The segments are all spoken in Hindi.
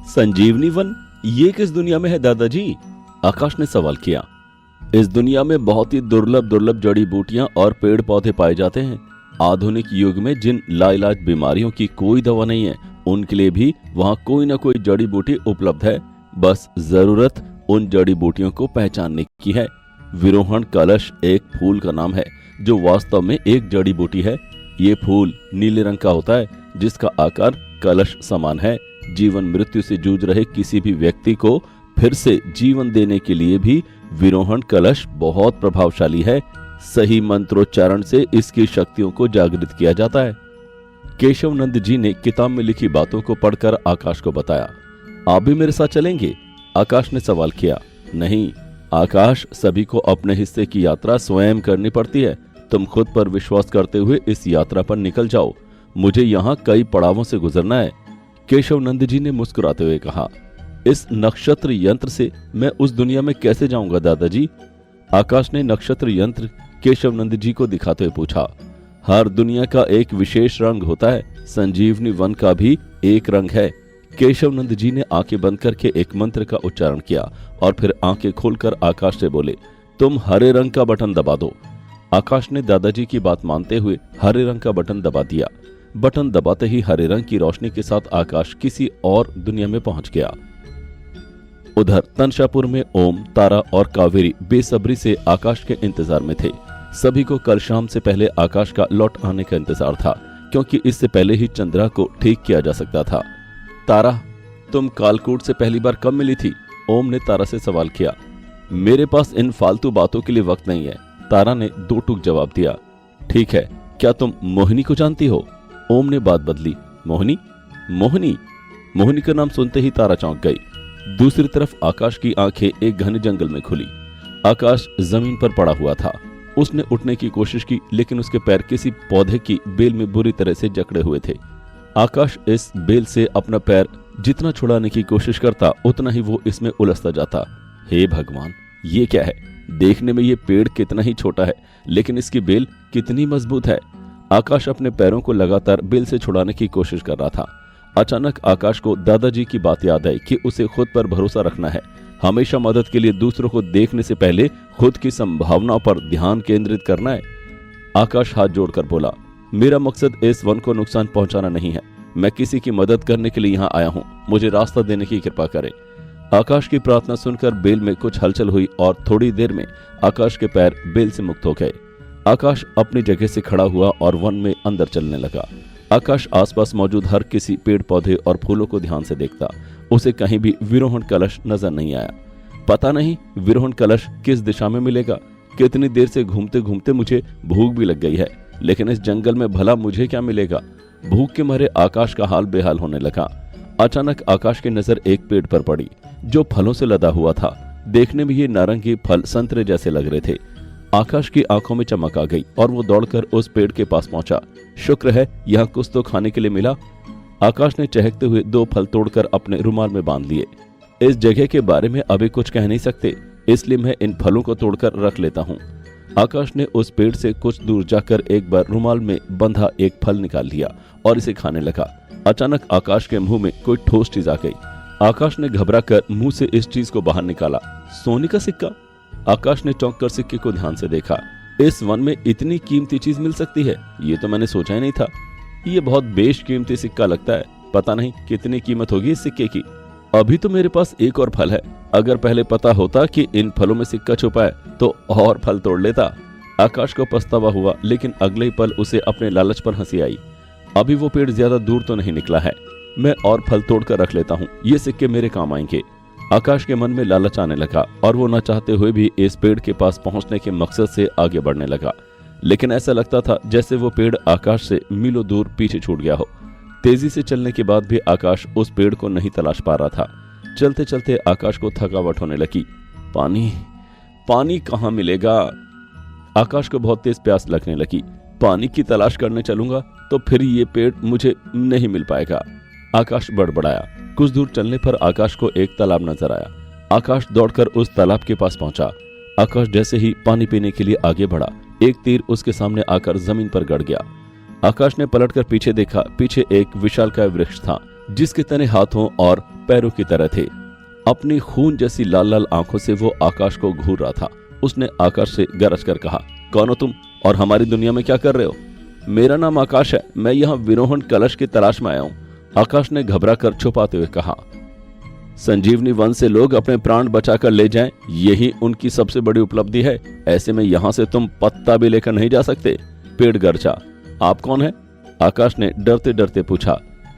संजीवनी वन ये किस दुनिया में है दादाजी? आकाश ने सवाल किया। इस दुनिया में बहुत ही दुर्लभ दुर्लभ जड़ी बूटियां और पेड़ पौधे पाए जाते हैं। आधुनिक युग में जिन लाइलाज बीमारियों की कोई दवा नहीं है, उनके लिए भी वहाँ कोई ना कोई जड़ी बूटी उपलब्ध है। बस जरूरत उन जड़ी बूटियों को पहचानने की है। विरोहण कलश एक फूल का नाम है जो वास्तव में एक जड़ी बूटी है। ये फूल नीले रंग का होता है जिसका आकार कलश समान है। जीवन मृत्यु से जूझ रहे किसी भी व्यक्ति को फिर से जीवन देने के लिए भी विरोहण कलश बहुत प्रभावशाली है। सही मंत्रोच्चारण से इसकी शक्तियों को जागृत किया जाता है। केशव नंद जी ने किताब में लिखी बातों को पढ़कर आकाश को बताया। आप भी मेरे साथ चलेंगे? आकाश ने सवाल किया। नहीं आकाश, सभी को अपने हिस्से की यात्रा स्वयं करनी पड़ती है। तुम खुद पर विश्वास करते हुए इस यात्रा पर निकल जाओ। मुझे यहाँ कई पड़ावों से गुजरना है। केशव नंद जी ने मुस्कुराते हुए कहा। इस नक्षत्र यंत्र से मैं उस दुनिया में कैसे जाऊंगा दादाजी? आकाश ने नक्षत्र यंत्र केशव नंद जी को दिखाते हुए पूछा। हर दुनिया का एक विशेष रंग होता है। संजीवनी वन का भी एक रंग है। केशव नंद जी ने आंखें बंद करके एक मंत्र का उच्चारण किया और फिर आंखें खोलकर आकाश से बोले, तुम हरे रंग का बटन दबा दो। आकाश ने दादाजी की बात मानते हुए हरे रंग का बटन दबा दिया। बटन दबाते ही हरे रंग की रोशनी के साथ आकाश किसी और दुनिया में पहुंच गया। उधर तंशापुर में ओम, तारा और कावेरी बेसब्री से आकाश के इंतजार में थे। सभी को कल शाम से पहले आकाश का लौट आने का इंतजार था, क्योंकि इससे पहले ही चंद्रा को ठीक किया जा सकता था। तारा, तुम कालकूट से पहली बार कब मिली थी? ओम ने तारा से सवाल किया। मेरे पास इन फालतू बातों के लिए वक्त नहीं है, तारा ने दो टूक जवाब दिया। ठीक है, क्या तुम मोहिनी को जानती हो? ओम ने बात बदली। मोहिनी? मोहिनी? मोहिनी का नाम सुनते ही तारा चौंक गई। दूसरी तरफ आकाश की आंखें एक घने जंगल में खुली। आकाश जमीन पर पड़ा हुआ था। उसने उठने की कोशिश की, लेकिन उसके पैर किसी पौधे की बेल में बुरी तरह से जकड़े हुए थे। आकाश इस बेल से अपना पैर जितना छुड़ाने की कोशिश करता, उतना ही वो इसमें उलझता जाता। हे भगवान, ये क्या है? देखने में ये पेड़ कितना ही छोटा है, लेकिन इसकी बेल कितनी मजबूत है। आकाश अपने पैरों को लगातार बेल से छुड़ाने की कोशिश कर रहा था। अचानक आकाश को दादाजी की बात याद आई कि उसे खुद पर भरोसा रखना है। हमेशा मदद के लिए दूसरों को देखने से पहले खुद की संभावनाओं पर ध्यान केंद्रित करना है। आकाश हाथ जोड़कर बोला, मेरा मकसद इस वन को नुकसान पहुंचाना नहीं है। मैं किसी की मदद करने के लिए यहाँ आया हूँ। मुझे रास्ता देने की कृपा करें। आकाश की प्रार्थना सुनकर बेल में कुछ हलचल हुई और थोड़ी देर में आकाश के पैर बेल से मुक्त हो गए। आकाश अपनी जगह से खड़ा हुआ और वन में अंदर चलने लगा। आकाश आसपास मौजूद हर किसी पेड़ पौधे और फूलों को ध्यान से देखता। उसे कहीं भी विरोहण कलश नजर नहीं आया। पता नहीं विरोहण कलश किस दिशा में मिलेगा। कितनी देर से घूमते घूमते मुझे भूख भी लग गई है, लेकिन इस जंगल में भला मुझे क्या मिलेगा? भूख के मारे आकाश का हाल बेहाल होने लगा। अचानक आकाश की नजर एक पेड़ पर पड़ी जो फलों से लदा हुआ था। देखने में ये नारंगी फल संतरे जैसे लग रहे थे। आकाश की आंखों में चमक आ गई और वो दौड़कर उस पेड़ के पास पहुंचा। शुक्र है यहाँ कुछ तो खाने के लिए मिला। आकाश ने चहकते हुए दो फल तोड़कर अपने रुमाल में बांध लिए। इस जगह के बारे में अभी कुछ कह नहीं सकते, इसलिए मैं इन फलों को तोड़कर रख लेता हूँ। आकाश ने उस पेड़ से कुछ दूर जाकर एक बार रुमाल में बंधा एक फल निकाल लिया और इसे खाने लगा। अचानक आकाश के मुंह में कोई ठोस चीज आ गई। आकाश ने घबराकर मुंह से इस चीज को बाहर निकाला। सोने का सिक्का। आकाश ने चौंक कर सिक्के को ध्यान से देखा। इस वन में इतनी कीमती चीज मिल सकती है, ये तो मैंने सोचा ही नहीं था। ये बहुत बेशकीमती सिक्का लगता है। पता नहीं कितनी कीमत होगी इस सिक्के की। अभी तो मेरे पास एक और फल है। अगर पहले पता होता कि इन फलों में सिक्का छुपा है तो और फल तोड़ लेता। आकाश को पछतावा हुआ, लेकिन अगले ही पल उसे अपने लालच पर हंसी आई। अभी वो पेड़ ज्यादा दूर तो नहीं निकला है। मैं और फल तोड़कर रख लेता हूँ, ये सिक्के मेरे काम आएंगे। आकाश के मन में लालच आने लगा और वो न चाहते हुए भी इस पेड़ के पास पहुंचने के मकसद से आगे बढ़ने लगा। लेकिन ऐसा लगता था जैसे वो पेड़ आकाश से मीलों दूर पीछे छूट गया हो। तेजी से चलने के बाद भी आकाश उस पेड़ को नहीं तलाश पा रहा था। चलते चलते आकाश को थकावट होने लगी। पानी कहाँ मिलेगा? आकाश को बहुत तेज प्यास लगने लगी। पानी की तलाश करने चलूंगा तो फिर ये पेड़ मुझे नहीं मिल पाएगा। आकाश बड़बड़ाया। कुछ दूर चलने पर आकाश को एक तालाब नजर आया। आकाश दौड़कर उस तालाब के पास पहुंचा। आकाश जैसे ही पानी पीने के लिए आगे बढ़ा, एक तीर उसके सामने आकर जमीन पर गड़ गया। आकाश ने पलटकर पीछे देखा। पीछे एक विशालकाय वृक्ष था जिसके तने हाथों और पैरों की तरह थे। अपनी खून जैसी लाल लाल आंखों से वो आकाश को घूर रहा था। उसने आकाश से गरज कर कहा, कौन हो तुम और हमारी दुनिया में क्या कर रहे हो? मेरा नाम आकाश है, मैं यहाँ विरोहन कलश की तलाश में आया हूँ, आकाश ने घबरा कर छुपाते हुए कहा। संजीवनी वन से लोग अपने प्राण बचाकर ले जाएं, यही उनकी सबसे बड़ी उपलब्धि है। ऐसे में यहाँ से तुम पत्ता भी लेकर नहीं जा सकते। पेड़ गरजा। आप कौन है? आकाश ने डरते डरते पूछा।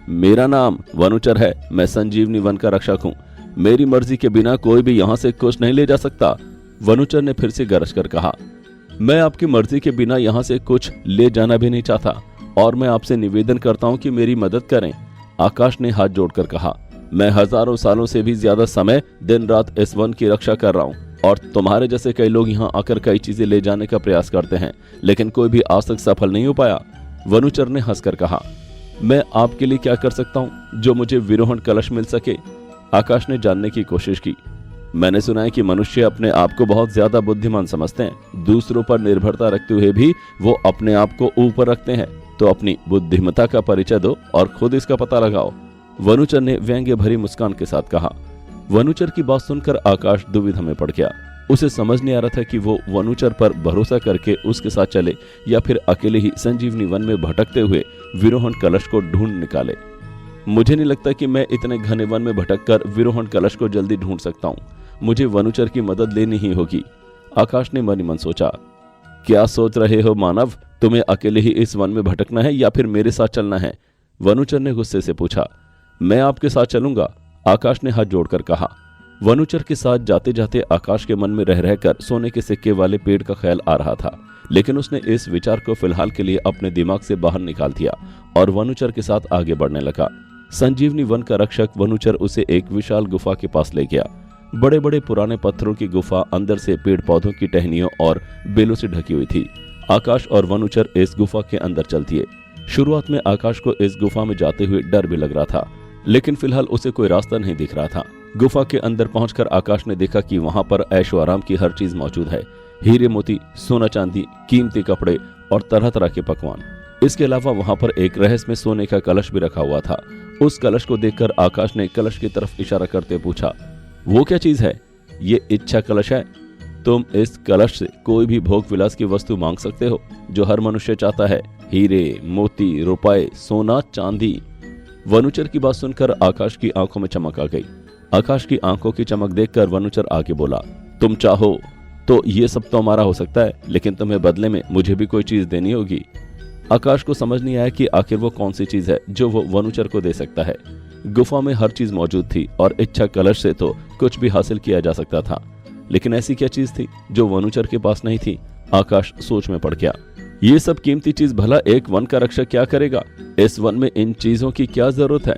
मेरा नाम वनुचर है, मैं संजीवनी वन का रक्षक हूँ। मेरी मर्जी के बिना कोई भी यहाँ से कुछ नहीं ले जा सकता। वनुचर ने फिर से गरज कर कहा, मैं आपकी मर्जी के बिना यहाँ से कुछ ले जाना भी नहीं चाहता और मैं आपसे निवेदन करता हूँ कि मेरी मदद करें। आकाश ने हाथ जोड़कर कहा, मैं हजारों सालों से भी ज्यादा समय दिन रात इस वन की रक्षा कर रहा हूँ और तुम्हारे जैसे कई लोग यहाँ आकर कई चीजें ले जाने का प्रयास करते हैं, लेकिन कोई भी आज तक सफल नहीं हो पाया। वनुचर ने हंसकर कहा, मैं आपके लिए क्या कर सकता हूँ जो मुझे विरोहन कलश मिल सके? आकाश ने जानने की कोशिश की। मैंने सुना है कि मनुष्य अपने आप को बहुत ज्यादा बुद्धिमान समझते हैं, दूसरों पर निर्भरता रखते हुए भी वो अपने आप को ऊपर रखते हैं। तो अपनी बुद्धिमत्ता का परिचय दो और खुद इसका पता लगाओ, वनुचर ने व्यंग्य भरी मुस्कान के साथ कहा। वनुचर की बात सुनकर आकाश दुविधा में पड़ गया। उसे समझ नहीं आ रहा था कि वो वनुचर पर भरोसा करके उसके साथ चले या फिर अकेले ही संजीवनी वन में भटकते हुए विरोहन कलश को ढूंढ निकाले। मुझे नहीं लगता कि मैं इतने घने वन में भटककर विरोहन कलश को जल्दी ढूंढ सकता हूँ, मुझे वनुचर की मदद लेनी ही होगी। आकाश ने मन ही मन सोचा। क्या सोच रहे हो मानव, तुम्हें अकेले ही इस वन में भटकना है या फिर मेरे साथ चलना है? वनुचर ने गुस्से से पूछा। मैं आपके साथ चलूंगा, आकाश ने हाथ जोड़कर कहा। वनुचर के साथ जाते जाते आकाश के मन में रह रहकर सोने के सिक्के वाले पेड़ का ख्याल आ रहा था, लेकिन उसने इस विचार को फिलहाल के लिए अपने दिमाग से बाहर निकाल दिया और वनुचर के साथ आगे बढ़ने लगा। संजीवनी वन का रक्षक वनुचर उसे एक विशाल गुफा के पास ले गया। बड़े बड़े पुराने पत्थरों की गुफा अंदर से पेड़ पौधों की टहनियों और बेलों से ढकी हुई थी। आकाश और वनुचर इस गुफा के अंदर चल दिए। शुरुआत में आकाश को इस गुफा में जाते हुए डर भी लग रहा था, लेकिन फिलहाल उसे कोई रास्ता नहीं दिख रहा था। गुफा के अंदर पहुंचकर आकाश ने देखा कि वहां पर ऐशो आराम की हर चीज मौजूद है। हीरे मोती, सोना चांदी, कीमती कपड़े और तरह तरह के पकवान। इसके अलावा वहां पर एक रहस्यमय सोने का कलश भी रखा हुआ था। उस कलश को देखकर आकाश ने कलश की तरफ इशारा करते पूछा, वो क्या चीज है? ये इच्छा कलश है। तुम इस कलश से कोई भी भोग विलास की वस्तु मांग सकते हो जो हर मनुष्य चाहता है, हीरे, मोती, रुपए, सोना, चांदी। वनुचर की बात सुनकर आकाश की आंखों में चमक आ गई। आकाश की आंखों की चमक देखकर वनुचर आगे बोला, तुम चाहो तो ये सब तो हमारा हो सकता है, लेकिन तुम्हें बदले में मुझे भी कोई चीज देनी होगी। आकाश को समझ नहीं आया कि आखिर वो कौन सी चीज है जो वो वनुचर को दे सकता है। गुफा में हर चीज मौजूद थी और इच्छा कलश से तो कुछ भी हासिल किया जा सकता था, लेकिन ऐसी क्या चीज थी जो वनुचर के पास नहीं थी? आकाश सोच में पड़ गया। ये सब कीमती चीज भला एक वन का रक्षक क्या करेगा? इस वन में इन चीजों की क्या जरूरत है?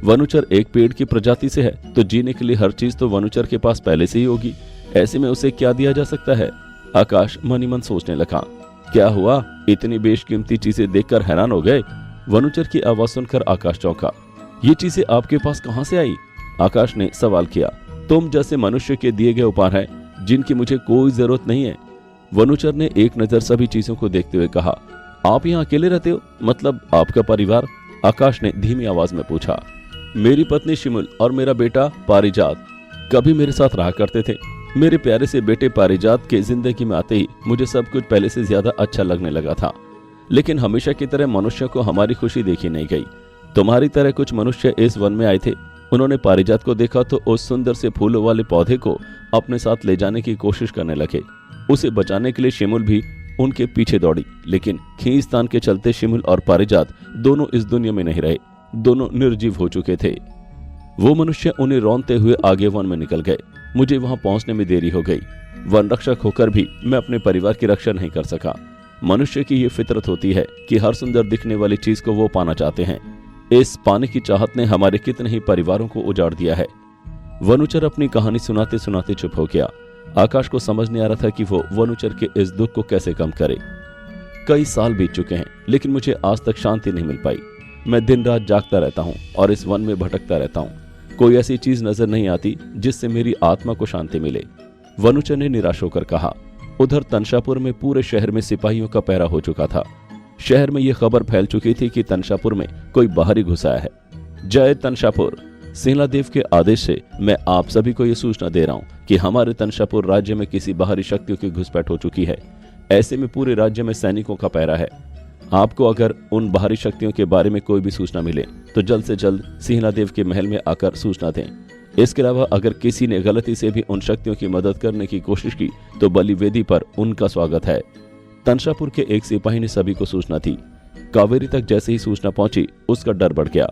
वनुचर एक पेड़ की प्रजाति से है, तो जीने के लिए हर चीज तो वनुचर के पास पहले से ही होगी। ऐसे में उसे क्या दिया जा सकता है? आकाश मन ही मन सोचने लगा। क्या हुआ? इतनी बेशकीमती चीजें देखकर हैरान हो गए। वनुचर की आवाज सुनकर आकाश चौंका। ये चीजें आपके पास कहां से आई? आकाश ने सवाल किया। तुम जैसे मनुष्य के दिए गए उपहार हैं जिनकी मुझे कोई जरूरत नहीं है। वनुचर ने एक नजर सभी चीजों को देखते हुए कहा, आप यहाँ अकेले रहते हो? मतलब आपका परिवार? आकाश ने धीमी आवाज में पूछा। मेरी पत्नी शिमुल और मेरा बेटा पारिजात कभी मेरे साथ रहा करते थे। मेरे प्यारे से बेटे पारिजात के जिंदगी में आते ही मुझे सब कुछ पहले से ज्यादा अच्छा लगने लगा था, लेकिन हमेशा की तरह मनुष्य को हमारी खुशी देखी नहीं गई। तुम्हारी तरह कुछ मनुष्य इस वन में आए थे। उन्होंने पारिजात को देखा तो उस सुंदर से फूलों वाले पौधे को अपने साथ ले जाने की कोशिश करने लगे। उसे बचाने के लिए शिमुल भी उनके पीछे दौड़ी, लेकिन खींचतान के चलते शिमुल और पारिजात दोनों इस दुनिया में नहीं रहे। दोनों निर्जीव हो चुके थे। वो मनुष्य उन्हें रौंदते हुए आगे वन में निकल गए। मुझे वहां पहुंचने में देरी हो गई। वन रक्षक होकर भी मैं अपने परिवार की रक्षा नहीं कर सका। मनुष्य की ये फितरत होती है कि हर सुंदर दिखने वाली चीज को वो पाना चाहते हैं। इस पाने की चाहत ने हमारे कितने ही परिवारों को उजाड़ दिया है। वनुचर अपनी कहानी सुनाते सुनाते चुप हो गया। आकाश को समझ नहीं आ रहा था कि वो वनुचर के इस दुख को कैसे कम करे। कई साल बीत चुके हैं, लेकिन मुझे आज तक शांति नहीं मिल पाई। मैं दिन रात जागता रहता हूँ और इस वन में भटकता रहता हूँ। कोई ऐसी चीज नजर नहीं आती जिससे मेरी आत्मा को शांति मिले। वनुचर ने निराश होकर कहा। उधर तंशापुर में पूरे शहर में सिपाहियों का पहरा हो चुका था। शहर में यह खबर फैल चुकी थी कि तंशापुर में कोई बाहरी घुस आया है। जय तंशापुर! सेनादेव के आदेश से मैं आप सभी को यह सूचना दे रहा हूँ कि हमारे तंशापुर राज्य में किसी बाहरी शक्तियों की घुसपैठ हो चुकी है। ऐसे में पूरे राज्य में सैनिकों का पहरा है। आपको अगर उन बाहरी शक्तियों के बारे में कोई भी सूचना मिले तो जल्द से जल्द सिंहलादेव के महल में आकर सूचना दें। इसके अलावा अगर किसी ने गलती से भी उन शक्तियों की मदद करने की कोशिश की तो बलि वेदी पर उनका स्वागत है। तंशापुर के एक सिपाही ने सभी को सूचना दी। कावेरी तक जैसे ही सूचना पहुंची उसका डर बढ़ गया।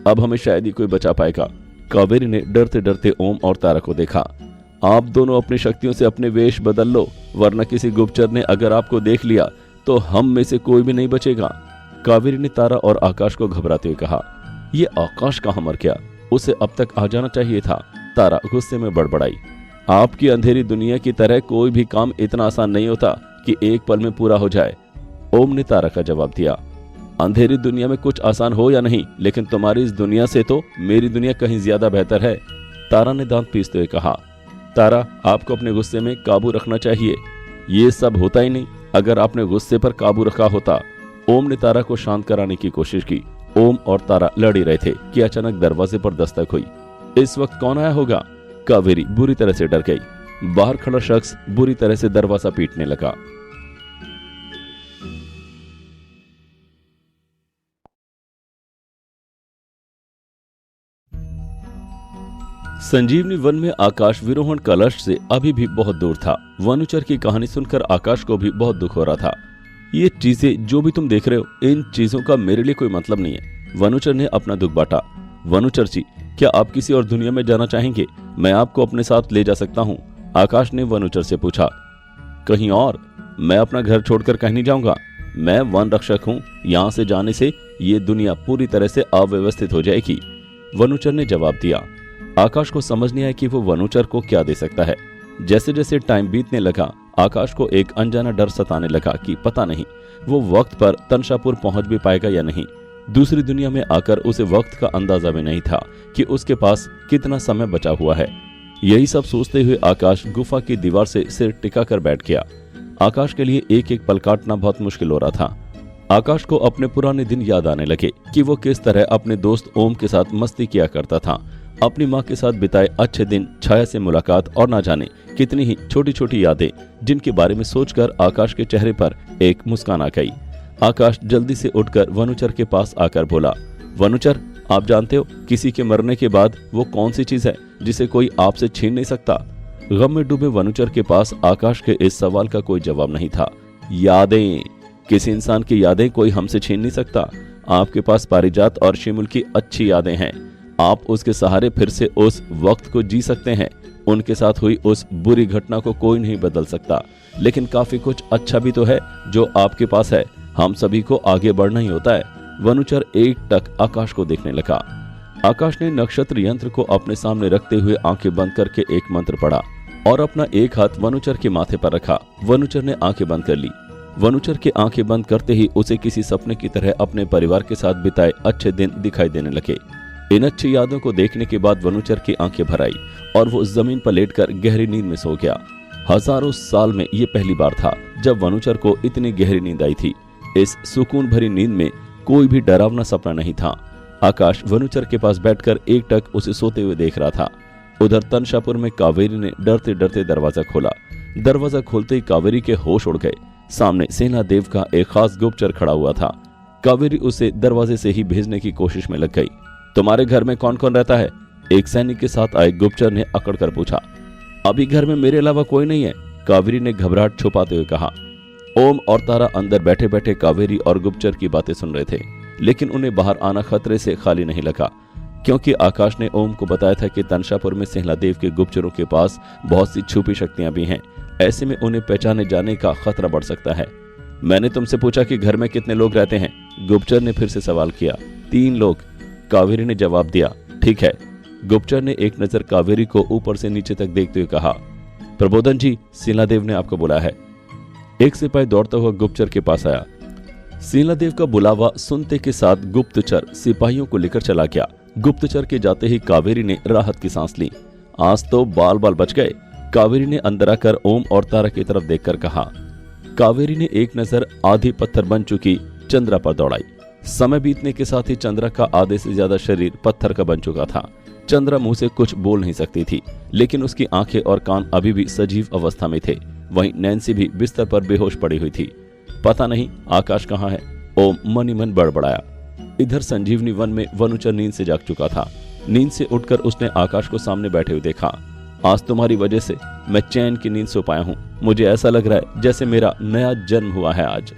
अब हमें शायद ही कोई बचा पाएगा। कावेरी ने डरते डरते ओम और तारा को देखा। आप दोनों अपनी शक्तियों से अपने वेश बदल लो, वरना किसी गुप्तचर ने अगर आपको देख लिया तो हम में से कोई भी नहीं बचेगा। कावेरी ने तारा और आकाश को घबराते हुए कहा। ये आकाश कहाँ मर गया? उसे अब तक आ जाना चाहिए था। तारा गुस्से में बड़बड़ाई। आपकी अंधेरी दुनिया की तरह कोई भी काम इतना आसान नहीं होता कि एक पल में पूरा हो जाए। ओम ने तारा का जवाब दिया। अंधेरी दुनिया में कुछ आसान हो या नहीं, लेकिन तुम्हारी इस दुनिया से तो मेरी दुनिया कहीं ज्यादा बेहतर है, तारा ने दांत पीसते हुए कहा। तारा, आपको अपने गुस्से में काबू रखना चाहिए। ये सब होता ही नहीं। अगर आपने गुस्से पर काबू रखा होता। ओम ने तारा को शांत कराने की कोशिश की। ओम और तारा लड़ ही रहे थे कि अचानक दरवाजे पर दस्तक हुई। इस वक्त कौन आया होगा? कावेरी बुरी तरह से डर गई। बाहर खड़ा शख्स बुरी तरह से दरवाजा पीटने लगा। संजीवनी वन में आकाश विरोहण कलश से अभी भी बहुत दूर था। वनुचर की कहानी सुनकर आकाश को भी बहुत दुख हो रहा था। ये चीजें जो भी तुम देख रहे हो, इन चीजों का मेरे लिए कोई मतलब नहीं है। वनुचर ने अपना दुख बांटा। वनुचर जी, क्या आप किसी और दुनिया में जाना चाहेंगे? मैं आपको अपने साथ ले जा सकता हूँ, आकाश ने वनुचर से पूछा। कहीं और? मैं अपना घर छोड़कर कहीं नहीं जाऊंगा। मैं वन रक्षक हूँ। यहाँ से जाने से ये दुनिया पूरी तरह से अव्यवस्थित हो जाएगी, वनुचर ने जवाब दिया। आकाश को समझ नहीं आया कि वो वनुचर को क्या दे सकता है। जैसे जैसे टाइम बीतने लगा, आकाश को एक अनजाना डर सताने लगा कि पता नहीं वो वक्त पर तंशापुर पहुंच भी पाएगा या नहीं। दूसरी दुनिया में आकर उसे वक्त का अंदाजा भी नहीं था कि उसके पास कितना समय बचा हुआ है। यही सब सोचते हुए आकाश गुफा की दीवार से सिर टिकाकर बैठ गया। आकाश के लिए एक एक पल काटना बहुत मुश्किल हो रहा था। आकाश को अपने पुराने दिन याद आने लगे कि वो किस तरह अपने दोस्त ओम के साथ मस्ती किया करता था। अपनी माँ के साथ बिताए अच्छे दिन, छाया से मुलाकात और ना जाने कितनी ही छोटी छोटी यादें, जिनके बारे में सोचकर आकाश के चेहरे पर एक मुस्कान आ गई। आकाश जल्दी से उठकर वनुचर के पास आकर बोला, वनुचर, आप जानते हो किसी के मरने के बाद वो कौन सी चीज है जिसे कोई आपसे छीन नहीं सकता? गम में डूबे वनुचर के पास आकाश के इस सवाल का कोई जवाब नहीं था। यादें। किसी इंसान की यादें कोई हमसे छीन नहीं सकता। आपके पास पारिजात और शिमुल की अच्छी यादें हैं। आप उसके सहारे फिर से उस वक्त को जी सकते हैं। उनके साथ हुई उस बुरी घटना को कोई नहीं बदल सकता, लेकिन काफी कुछ अच्छा भी तो है जो आपके पास है। हम सभी को आगे बढ़ना ही होता है। वनुचर एक टक आकाश को देखने लगा। आकाश ने नक्षत्र यंत्र को अपने सामने रखते हुए आंखें बंद करके एक मंत्र पढ़ा और अपना एक हाथ वनुचर के माथे पर रखा। वनुचर ने आंखें बंद कर ली। वनुचर के आंखें बंद करते ही उसे किसी सपने की तरह अपने परिवार के साथ बिताए अच्छे दिन दिखाई देने लगे। इन अच्छी यादों को देखने के बाद वनुचर की आंखें भर आई और वो जमीन पर लेटकर गहरी नींद में सो गया। हजारों साल में ये पहली बार था जब वनुचर को इतनी गहरी नींद आई थी। इस सुकून भरी नींद में कोई भी डरावना सपना नहीं था। आकाश वनुचर के पास बैठकर एक टक उसे सोते हुए देख रहा था। उधर तंशापुर में कावेरी ने डरते डरते दरवाजा खोला। दरवाजा खोलते ही कावेरी के होश उड़ गए। सामने सेनादेव का एक खास गुप्तचर खड़ा हुआ था। कावेरी उसे दरवाजे से ही भेजने की कोशिश में लग गई। तुम्हारे घर में कौन कौन रहता है? एक सैनिक के साथ आए गुप्तचर ने अकड़ कर पूछा। अभी घर में मेरे अलावा कोई नहीं है, कावेरी ने घबराहट छुपाते हुए कहा। ओम और तारा अंदर बैठे बैठे कावेरी और गुप्तचर की बातें सुन रहे थे, लेकिन उन्हें बाहर आना खतरे से खाली नहीं लगा, क्योंकि आकाश ने ओम को बताया था कि तंशापुर में सिंहलादेव के गुप्तचरों के पास बहुत सी छुपी शक्तियां भी हैं। ऐसे में उन्हें पहचाने जाने का खतरा बढ़ सकता है। मैंने तुमसे पूछा कि घर में कितने लोग रहते हैं? गुप्तचर ने फिर से सवाल किया। 3 लोग, कावेरी ने जवाब दिया। ठीक है, गुप्तचर ने एक नजर कावेरी को ऊपर से नीचे तक देखते हुए कहा। प्रबोधन जी, सिंहलादेव ने आपको बुलाया है। एक सिपाही दौड़ता हुआ गुप्तचर के पास आया। सिंहलादेव का बुलावा सुनते के साथ गुप्तचर सिपाहियों को लेकर चला गया। गुप्तचर के जाते ही कावेरी ने राहत की सांस ली। आज तो बाल बाल बच गए, कावेरी ने अंदर आकर ओम और तारा की तरफ देखकर कहा। कावेरी ने एक नजर आधी पत्थर बन चुकी चंद्रा पर दौड़ाई। समय बीतने के साथ ही चंद्रा का आधे से ज्यादा शरीर पत्थर का बन चुका था। चंद्रा मुंह से कुछ बोल नहीं सकती थी, लेकिन उसकी आंखें और कान अभी भी सजीव अवस्था में थे। वहीं नैन्सी भी बिस्तर पर बेहोश पड़ी हुई थी। पता नहीं आकाश कहाँ है, ओम मन ही मन बड़बड़ाया। इधर संजीवनी वन में वनुचर नींद से जाग चुका था। नींद से उठकर उसने आकाश को सामने बैठे हुए देखा। आज तुम्हारी वजह से मैं चैन की नींद सो पाया हूँ। मुझे ऐसा लग रहा है जैसे मेरा नया जन्म हुआ है आज।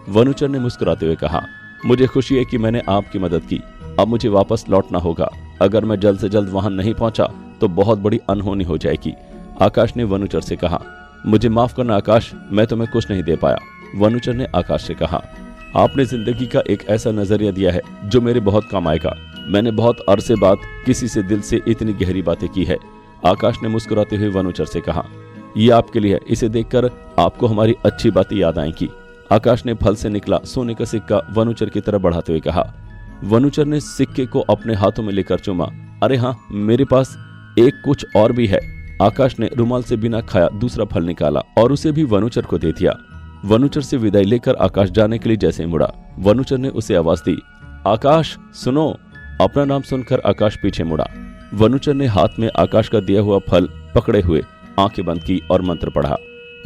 वनुचर ने मुस्कुराते हुए कहा, मुझे खुशी है कि मैंने आपकी मदद की। अब मुझे वापस लौटना होगा। अगर मैं जल्द से जल्द वहां नहीं पहुंचा तो बहुत बड़ी अनहोनी हो जाएगी। आकाश ने वनुचर से कहा, मुझे माफ करना आकाश, मैं तुम्हें कुछ नहीं दे पाया। वनुचर ने आकाश से कहा, आपने जिंदगी का एक ऐसा नजरिया दिया है जो मेरे बहुत काम आएगा। मैंने बहुत अरसे बाद किसी से दिल से इतनी गहरी बातें की है। आकाश ने मुस्कुराते हुए वनुचर से कहा, ये आपके लिए है, इसे देखकर आपको हमारी अच्छी बातें याद आएंगी। आकाश ने फल से निकला सोने का सिक्का वनुचर की तरफ बढ़ाते हुए कहा। वनुचर ने सिक्के को अपने हाथों में लेकर चूमा। अरे हाँ, मेरे पास एक कुछ और भी है। आकाश ने रुमाल से बिना खाया दूसरा फल निकाला और उसे भी वनुचर को दे दिया। वनुचर से विदाई लेकर आकाश जाने के लिए जैसे मुड़ा, वनुचर ने उसे आवाज दी, आकाश सुनो। अपना नाम सुनकर आकाश पीछे मुड़ा। वनुचर ने हाथ में आकाश का दिया हुआ फल पकड़े हुए आंखें बंद की और मंत्र पढ़ा।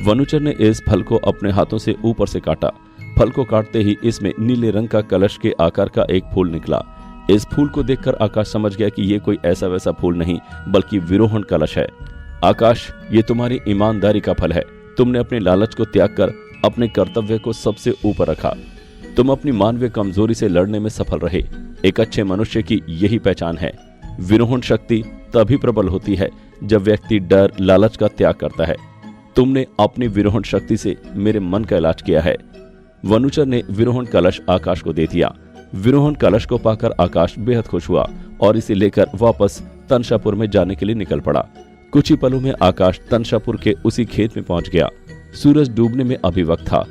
वनुचर ने इस फल को अपने हाथों से ऊपर से काटा। फल को काटते ही इसमें नीले रंग का कलश के आकार का एक फूल निकला। इस फूल को देखकर आकाश समझ गया कि ये कोई ऐसा वैसा फूल नहीं बल्कि विरोहन कलश है। आकाश, ये तुम्हारी ईमानदारी का फल है। तुमने अपने लालच को त्याग कर अपने कर्तव्य को सबसे ऊपर रखा। तुम अपनी मानवीय कमजोरी से लड़ने में सफल रहे। एक अच्छे मनुष्य की यही पहचान है। विरोहन शक्ति तभी प्रबल होती है जब व्यक्ति डर लालच का त्याग करता है। तुमने अपनी विरोहन शक्ति से मेरे मन का इलाज किया है। वनुचर ने विरोहन कलश आकाश को दे दिया। विरोहन कलश को पाकर आकाश बेहद खुश हुआ और इसे लेकर वापस तनशापुर में जाने के लिए निकल पड़ा। कुछ ही पलों में आकाश तनशापुर के उसी खेत में पहुंच गया। सूरज डूबने में अभी वक्त था।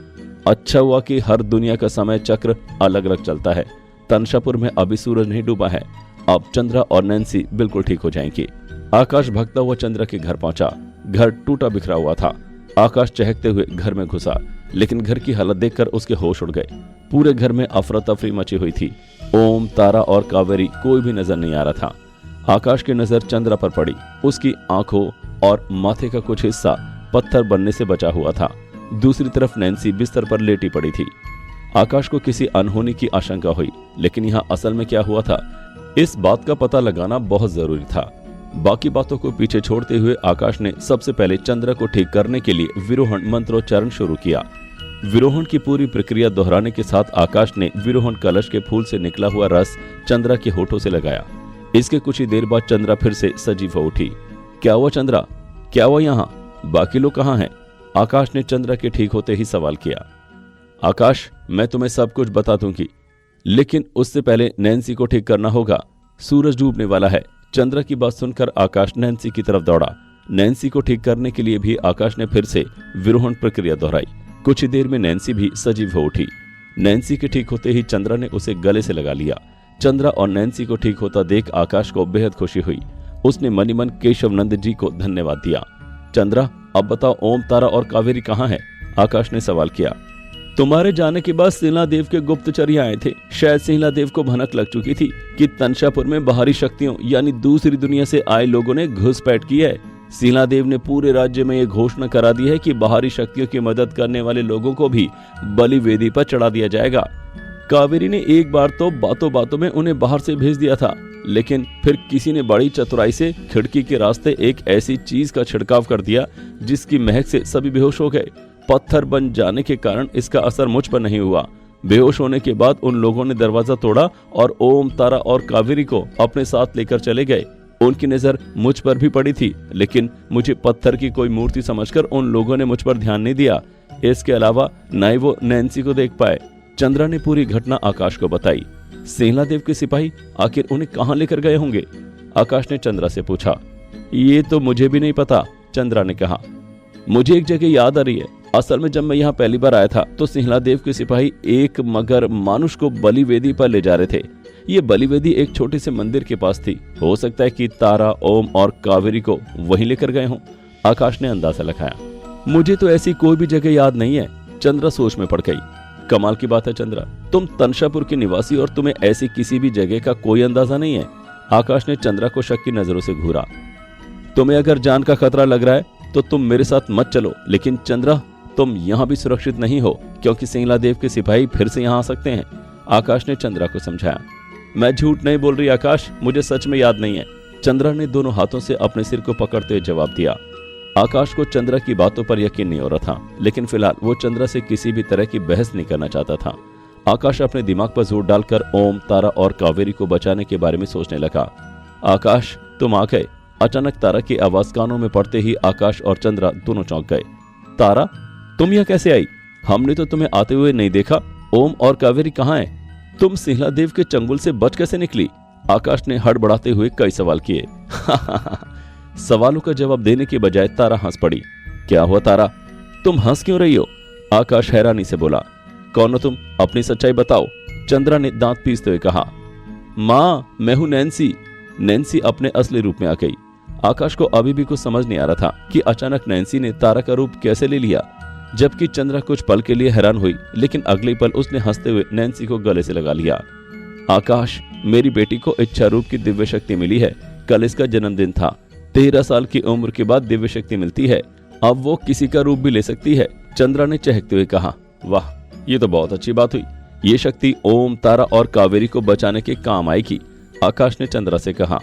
अच्छा हुआ कि हर दुनिया का समय चक्र अलग अलग चलता है। तनशापुर में अभी सूरज नहीं डूबा है। अब चंद्रा और नैन्सी बिल्कुल ठीक हो जाएंगी। आकाश भागता हुआ चंद्रा के घर पहुंचा। घर टूटा बिखरा हुआ था। आकाश चहकते हुए घर में घुसा, लेकिन घर की हालत देखकर उसके होश उड़ गए। पूरे घर में अफरा तफरी मची हुई थी। ओम, तारा और कावेरी कोई भी नजर नहीं आ रहा था। आकाश की नजर चंद्रा पर पड़ी। उसकी आंखों और माथे का कुछ हिस्सा पत्थर बनने से बचा हुआ था। दूसरी तरफ नैन्सी बिस्तर पर लेटी पड़ी थी। आकाश को किसी अनहोनी की आशंका हुई, लेकिन यहाँ असल में क्या हुआ था इस बात का पता लगाना बहुत जरूरी था। बाकी बातों को पीछे छोड़ते हुए आकाश ने सबसे पहले चंद्रा को ठीक करने के लिए विरोहन मंत्रोच्चारण शुरू किया। विरोहन की पूरी प्रक्रिया दोहराने के साथ आकाश ने विरोहन कलश के फूल से निकला हुआ रस चंद्रा के होठों से लगाया। इसके कुछ ही देर बाद चंद्रा फिर से सजीव हो उठी। क्या हुआ चंद्रा, क्या हुआ यहाँ? बाकी लोग कहाँ हैं? आकाश ने चंद्रा के ठीक होते ही सवाल किया। आकाश, मैं तुम्हें सब कुछ बता दूंगी, लेकिन उससे पहले नैन्सी को ठीक करना होगा। सूरज डूबने वाला है। चंद्रा की बात सुनकर आकाश नैन्सी की तरफ दौड़ा। नैन्सी को ठीक करने के लिए भी आकाश ने फिर से विरोहन प्रक्रिया दोहराई। कुछ ही देर में नैन्सी भी सजीव हो उठी। नैन्सी के ठीक होते ही चंद्रा ने उसे गले से लगा लिया। चंद्रा और नैन्सी को ठीक होता देख आकाश को बेहद खुशी हुई। उसने मनी मन केशव नंद जी को धन्यवाद दिया। चंद्रा, अब बताओ ओम, तारा और कावेरी कहाँ है? आकाश ने सवाल किया। तुम्हारे जाने के बाद सिंहला देव के गुप्तचर आए थे। शायद सिंहला देव को भनक लग चुकी थी कि तनशापुर में बाहरी शक्तियों यानी दूसरी दुनिया से आए लोगों ने घुसपैठ की है। सिंहला देव ने पूरे राज्य में यह घोषणा करा दी है कि बाहरी शक्तियों की मदद करने वाले लोगों को भी बलि वेदी पर चढ़ा दिया जाएगा। कावेरी ने एक बार तो बातों बातों में उन्हें बाहर से भेज दिया था, लेकिन फिर किसी ने बड़ी चतुराई से खिड़की के रास्ते एक ऐसी चीज का छिड़काव कर दिया जिसकी महक से सभी बेहोश हो गए। पत्थर बन जाने के कारण इसका असर मुझ पर नहीं हुआ। बेहोश होने के बाद उन लोगों ने दरवाजा तोड़ा और ओम, तारा और कावेरी को अपने साथ लेकर चले गए। उनकी नजर मुझ पर भी पड़ी थी, लेकिन मुझे पत्थर की कोई मूर्ति समझकर उन लोगों ने मुझ पर ध्यान नहीं दिया। इसके अलावा न ही वो नैन्सी को देख पाए। चंद्रा ने पूरी घटना आकाश को बताई। सिंहला देव के सिपाही आखिर उन्हें कहाँ लेकर गए होंगे? आकाश ने चंद्रा से पूछा। ये तो मुझे भी नहीं पता, चंद्रा ने कहा। मुझे एक जगह याद आ रही है। असल में जब मैं यहाँ पहली बार आया था तो सिंहला देव के सिपाही एक मगर मानुष को बलि वेदी पर ले जा रहे थे। ये बलि वेदी एक छोटे से मंदिर के पास थी। हो सकता है कि तारा, ओम और कावेरी को वहीं लेकर गए हों। आकाश ने अंदाजा लगाया। मुझे तो ऐसी कोई भी जगह याद नहीं है। चंद्रा सोच में पड़ गई। कमाल की बात है चंद्रा, तुम तंशापुर के निवासी और तुम्हें ऐसी किसी भी जगह का कोई अंदाजा नहीं है। आकाश ने चंद्रा को शक की नजरों से घूरा। तुम्हें अगर जान का खतरा लग रहा है तो तुम मेरे साथ मत चलो, लेकिन चंद्रा तुम यहाँ भी सुरक्षित नहीं हो, क्योंकि सिंगला देव के सिपाही फिर से यहाँ आ सकते हैं। आकाश ने चंद्रा को समझाया। मैं झूठ नहीं बोल रही आकाश, मुझे सच में याद नहीं है। चंद्रा ने दोनों हाथों से अपने सिर को पकड़ते हुए जवाब दिया। आकाश को चंद्रा की बातों पर यकीन नहीं हो रहा था, लेकिन फिलहाल वो चंद्रा से किसी भी तरह की बहस नहीं करना चाहता था। आकाश अपने दिमाग पर जोर डालकर ओम, तारा और कावेरी को बचाने के बारे में सोचने लगा। आकाश तुम आ गए। अचानक तारा की आवाज कानों में पड़ते ही आकाश और चंद्रा दोनों चौंक गए। तारा तुम यहाँ कैसे आई? हमने तो तुम्हें आते हुए नहीं देखा। ओम और कावेरी कहाँ हैं? तुम सिंहला देव के चंगुल से बच कैसे निकली? आकाश ने हड़बड़ाते हुए कई सवाल किए। सवालों का जवाब देने के बजाय तारा हंस पड़ी। क्या हुआ तारा, तुम हंस क्यों रही हो? आकाश हैरानी से बोला। कौन हो तुम, अपनी सच्चाई बताओ, चंद्रा ने दांत पीसते हुए कहा। माँ मैं हूं नैन्सी। नैन्सी अपने असली रूप में आ गई। आकाश को अभी भी कुछ समझ नहीं आ रहा था कि अचानक नैन्सी ने तारा का रूप कैसे ले लिया। जबकि चंद्रा कुछ पल के लिए हैरान हुई, लेकिन अगले पल उसने हंसते हुए नैन्सी को गले से लगा लिया। आकाश मेरी बेटी को इच्छा रूप की दिव्य शक्ति मिली है। कल इसका जन्मदिन था। 13 साल की उम्र के बाद दिव्य शक्ति मिलती है, अब वो किसी का रूप भी ले सकती है। चंद्रा ने चहकते हुए कहा। वाह ये तो बहुत अच्छी बात हुई। ये शक्ति ओम, तारा और कावेरी को बचाने के काम आएगी, आकाश ने चंद्रा से कहा।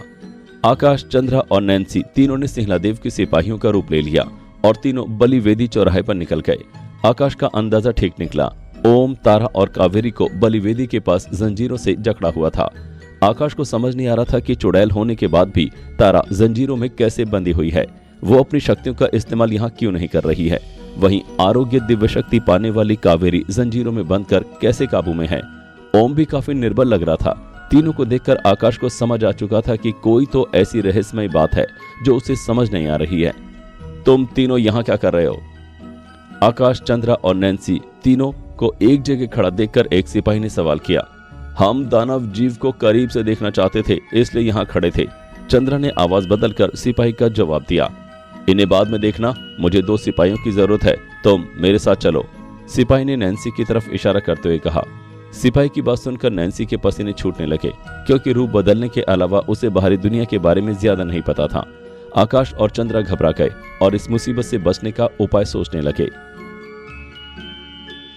आकाश, चंद्रा और नैन्सी तीनों ने सिंहला देव के सिपाहियों का रूप ले लिया और तीनों बलि वेदी चौराहे पर निकल गए। आकाश का अंदाजा ठीक निकला। ओम, तारा और कावेरी को बलि वेदी के पास जंजीरों से जकड़ा हुआ था। आकाश को समझ नहीं आ रहा था कि चुड़ैल होने के बाद भी तारा जंजीरों में कैसे बंधी हुई है। वो अपनी शक्तियों का इस्तेमाल यहाँ क्यों नहीं कर रही है? वहीं आरोग्य दिव्य शक्ति पाने वाली कावेरी जंजीरों में बंधकर कैसे काबू में है? ओम भी काफी निर्बल लग रहा था। तीनों को देखकर आकाश को समझ आ चुका था कि कोई तो ऐसी रहस्यमय बात है जो उसे समझ नहीं आ रही है। तुम तीनों यहाँ क्या कर रहे हो? आकाश, चंद्रा और नैन्सी तीनों को एक जगह खड़ा देखकर एक सिपाही ने सवाल किया। हम दानव जीव को करीब से देखना चाहते थे, इसलिए यहाँ खड़े थे। चंद्रा ने आवाज बदलकर सिपाही का जवाब दिया। इन्हें बाद में देखना, मुझे 2 सिपाहियों की जरूरत है, तुम मेरे साथ चलो, सिपाही ने नैन्सी की तरफ इशारा करते हुए कहा। सिपाही की बात सुनकर नैन्सी के पसीने छूटने लगे, क्योंकि रूप बदलने के अलावा उसे बाहरी दुनिया के बारे में ज्यादा नहीं पता था। आकाश और चंद्रा घबरा गए और इस मुसीबत से बचने का उपाय सोचने लगे।